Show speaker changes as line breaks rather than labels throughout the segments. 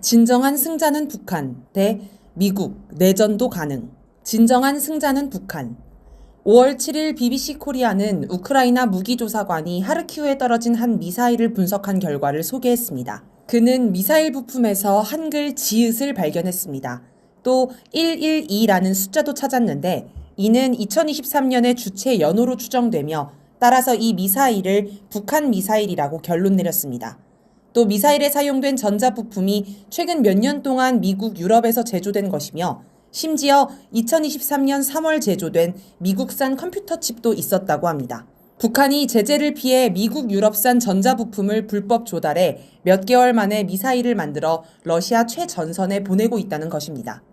진정한 승자는 북한 대 미국 내전도 가능. 진정한 승자는 북한. 5월 7일 BBC 코리아는 우크라이나 무기조사관이 하르키우에 떨어진 한 미사일을 분석한 결과를 소개했습니다. 그는 미사일 부품에서 한글 지읒을 발견했습니다. 또 112라는 숫자도 찾았는데 이는 2023년의 주체 연호로 추정되며 따라서 이 미사일을 북한 미사일이라고 결론 내렸습니다. 또 미사일에 사용된 전자부품이 최근 몇 년 동안 미국, 유럽에서 제조된 것이며 심지어 2023년 3월 제조된 미국산 컴퓨터 칩도 있었다고 합니다. 북한이 제재를 피해 미국, 유럽산 전자부품을 불법 조달해 몇 개월 만에 미사일을 만들어 러시아 최전선에 보내고 있다는 것입니다.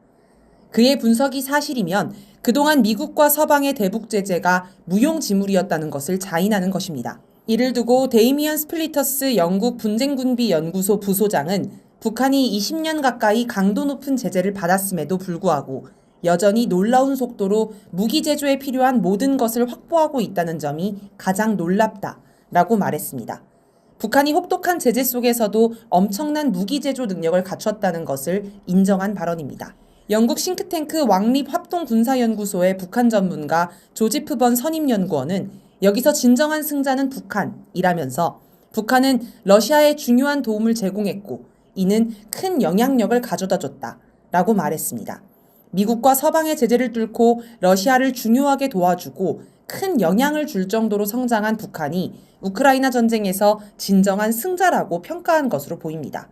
그의 분석이 사실이면 그동안 미국과 서방의 대북 제재가 무용지물이었다는 것을 자인하는 것입니다. 이를 두고 데이미언 스플리터스 영국 분쟁군비연구소 부소장은 북한이 20년 가까이 강도 높은 제재를 받았음에도 불구하고 여전히 놀라운 속도로 무기 제조에 필요한 모든 것을 확보하고 있다는 점이 가장 놀랍다라고 말했습니다. 북한이 혹독한 제재 속에서도 엄청난 무기 제조 능력을 갖췄다는 것을 인정한 발언입니다. 영국 싱크탱크 왕립 합동군사연구소의 북한 전문가 조지프 번 선임연구원은 여기서 진정한 승자는 북한이라면서 북한은 러시아에 중요한 도움을 제공했고 이는 큰 영향력을 가져다 줬다라고 말했습니다. 미국과 서방의 제재를 뚫고 러시아를 중요하게 도와주고 큰 영향을 줄 정도로 성장한 북한이 우크라이나 전쟁에서 진정한 승자라고 평가한 것으로 보입니다.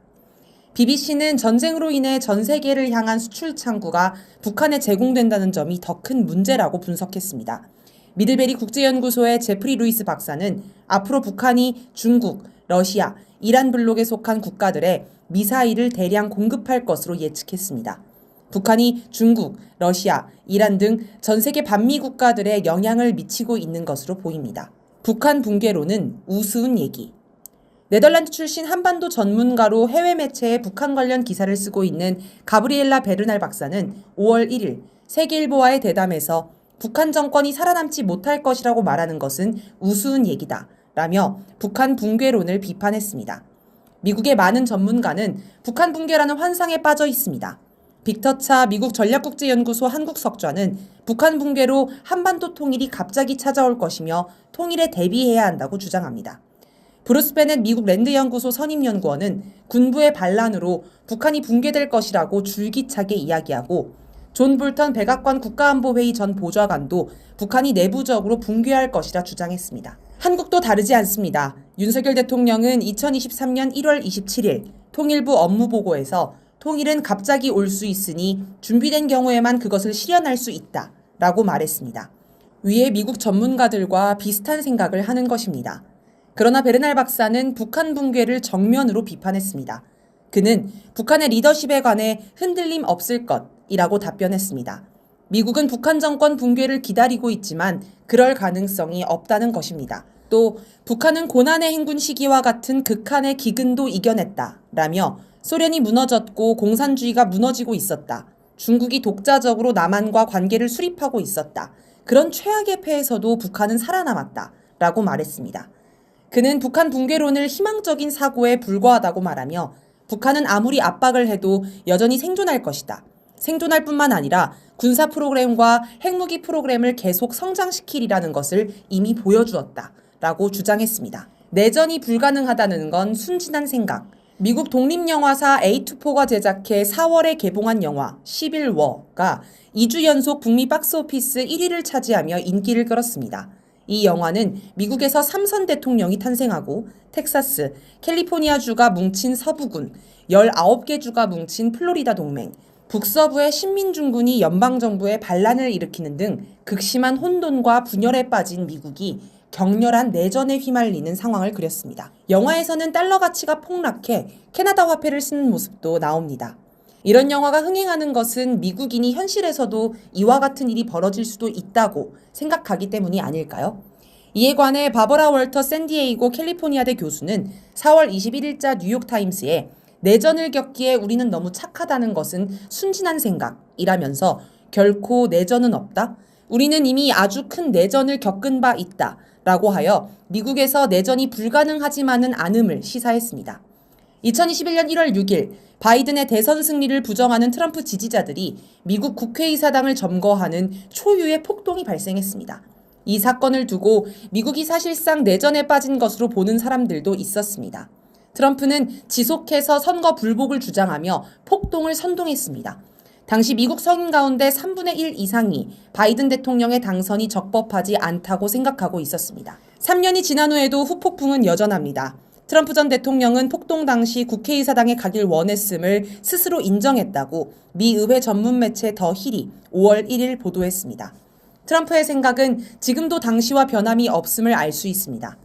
BBC는 전쟁으로 인해 전 세계를 향한 수출 창구가 북한에 제공된다는 점이 더 큰 문제라고 분석했습니다. 미들베리 국제연구소의 제프리 루이스 박사는 앞으로 북한이 중국, 러시아, 이란 블록에 속한 국가들에 미사일을 대량 공급할 것으로 예측했습니다. 북한이 중국, 러시아, 이란 등 전 세계 반미 국가들에 영향을 미치고 있는 것으로 보입니다. 북한 붕괴로는 우스운 얘기. 네덜란드 출신 한반도 전문가로 해외 매체에 북한 관련 기사를 쓰고 있는 가브리엘라 베르날 박사는 5월 1일 세계일보와의 대담에서 북한 정권이 살아남지 못할 것이라고 말하는 것은 우스운 얘기다 라며 북한 붕괴론을 비판했습니다. 미국의 많은 전문가는 북한 붕괴라는 환상에 빠져 있습니다. 빅터 차 미국 전략국제연구소 한국석좌는 북한 붕괴로 한반도 통일이 갑자기 찾아올 것이며 통일에 대비해야 한다고 주장합니다. 브루스 베넷 미국 랜드연구소 선임연구원은 군부의 반란으로 북한이 붕괴될 것이라고 줄기차게 이야기하고 존 볼턴 백악관 국가안보회의 전 보좌관도 북한이 내부적으로 붕괴할 것이라 주장했습니다. 한국도 다르지 않습니다. 윤석열 대통령은 2023년 1월 27일 통일부 업무보고에서 통일은 갑자기 올 수 있으니 준비된 경우에만 그것을 실현할 수 있다 라고 말했습니다. 위에 미국 전문가들과 비슷한 생각을 하는 것입니다. 그러나 베르날 박사는 북한 붕괴를 정면으로 비판했습니다. 그는 북한의 리더십에 관해 흔들림 없을 것이라고 답변했습니다. 미국은 북한 정권 붕괴를 기다리고 있지만 그럴 가능성이 없다는 것입니다. 또 북한은 고난의 행군 시기와 같은 극한의 기근도 이겨냈다라며 소련이 무너졌고 공산주의가 무너지고 있었다. 중국이 독자적으로 남한과 관계를 수립하고 있었다. 그런 최악의 패에서도 북한은 살아남았다라고 말했습니다. 그는 북한 붕괴론을 희망적인 사고에 불과하다고 말하며 북한은 아무리 압박을 해도 여전히 생존할 것이다. 생존할 뿐만 아니라 군사 프로그램과 핵무기 프로그램을 계속 성장시키리라는 것을 이미 보여주었다. 라고 주장했습니다. 내전이 불가능하다는 건 순진한 생각. 미국 독립영화사 A24가 제작해 4월에 개봉한 영화 시빌 워가 2주 연속 북미 박스오피스 1위를 차지하며 인기를 끌었습니다. 이 영화는 미국에서 3선 대통령이 탄생하고 텍사스, 캘리포니아주가 뭉친 서부군, 19개 주가 뭉친 플로리다 동맹, 북서부의 신민중군이 연방정부에 반란을 일으키는 등 극심한 혼돈과 분열에 빠진 미국이 격렬한 내전에 휘말리는 상황을 그렸습니다. 영화에서는 달러 가치가 폭락해 캐나다 화폐를 쓰는 모습도 나옵니다. 이런 영화가 흥행하는 것은 미국인이 현실에서도 이와 같은 일이 벌어질 수도 있다고 생각하기 때문이 아닐까요? 이에 관해 바버라 월터 샌디에이고 캘리포니아대 교수는 4월 21일자 뉴욕타임스에 내전을 겪기에 우리는 너무 착하다는 것은 순진한 생각이라면서 결코 내전은 없다. 우리는 이미 아주 큰 내전을 겪은 바 있다. 라고 하여 미국에서 내전이 불가능하지만은 않음을 시사했습니다. 2021년 1월 6일 바이든의 대선 승리를 부정하는 트럼프 지지자들이 미국 국회의사당을 점거하는 초유의 폭동이 발생했습니다. 이 사건을 두고 미국이 사실상 내전에 빠진 것으로 보는 사람들도 있었습니다. 트럼프는 지속해서 선거 불복을 주장하며 폭동을 선동했습니다. 당시 미국 성인 가운데 3분의 1 이상이 바이든 대통령의 당선이 적법하지 않다고 생각하고 있었습니다. 3년이 지난 후에도 후폭풍은 여전합니다. 트럼프 전 대통령은 폭동 당시 국회의사당에 가길 원했음을 스스로 인정했다고 미 의회 전문 매체 더 힐이 5월 1일 보도했습니다. 트럼프의 생각은 지금도 당시와 변함이 없음을 알 수 있습니다.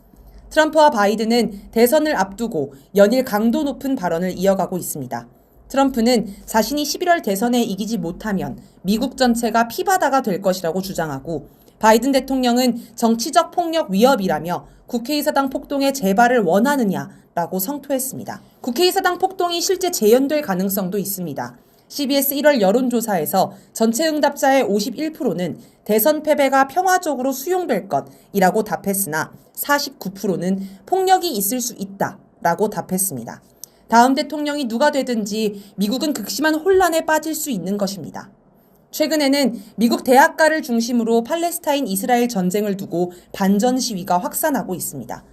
트럼프와 바이든은 대선을 앞두고 연일 강도 높은 발언을 이어가고 있습니다. 트럼프는 자신이 11월 대선에 이기지 못하면 미국 전체가 피바다가 될 것이라고 주장하고, 바이든 대통령은 정치적 폭력 위협이라며 국회의사당 폭동의 재발을 원하느냐라고 성토했습니다. 국회의사당 폭동이 실제 재현될 가능성도 있습니다. CBS 1월 여론조사에서 전체 응답자의 51%는 대선 패배가 평화적으로 수용될 것이라고 답했으나 49%는 폭력이 있을 수 있다라고 답했습니다. 다음 대통령이 누가 되든지 미국은 극심한 혼란에 빠질 수 있는 것입니다. 최근에는 미국 대학가를 중심으로 팔레스타인 이스라엘 전쟁을 두고 반전 시위가 확산하고 있습니다.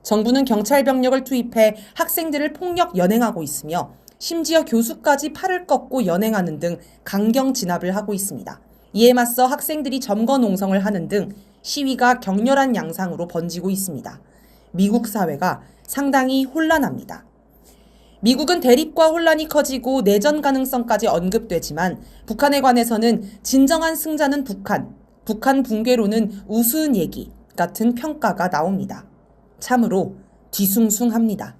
정부는 경찰 병력을 투입해 학생들을 폭력 연행하고 있으며 심지어 교수까지 팔을 꺾고 연행하는 등 강경 진압을 하고 있습니다. 이에 맞서 학생들이 점거 농성을 하는 등 시위가 격렬한 양상으로 번지고 있습니다. 미국 사회가 상당히 혼란합니다. 미국은 대립과 혼란이 커지고 내전 가능성까지 언급되지만 북한에 관해서는 진정한 승자는 북한 붕괴로는 우스운 얘기 같은 평가가 나옵니다. 참으로 뒤숭숭합니다.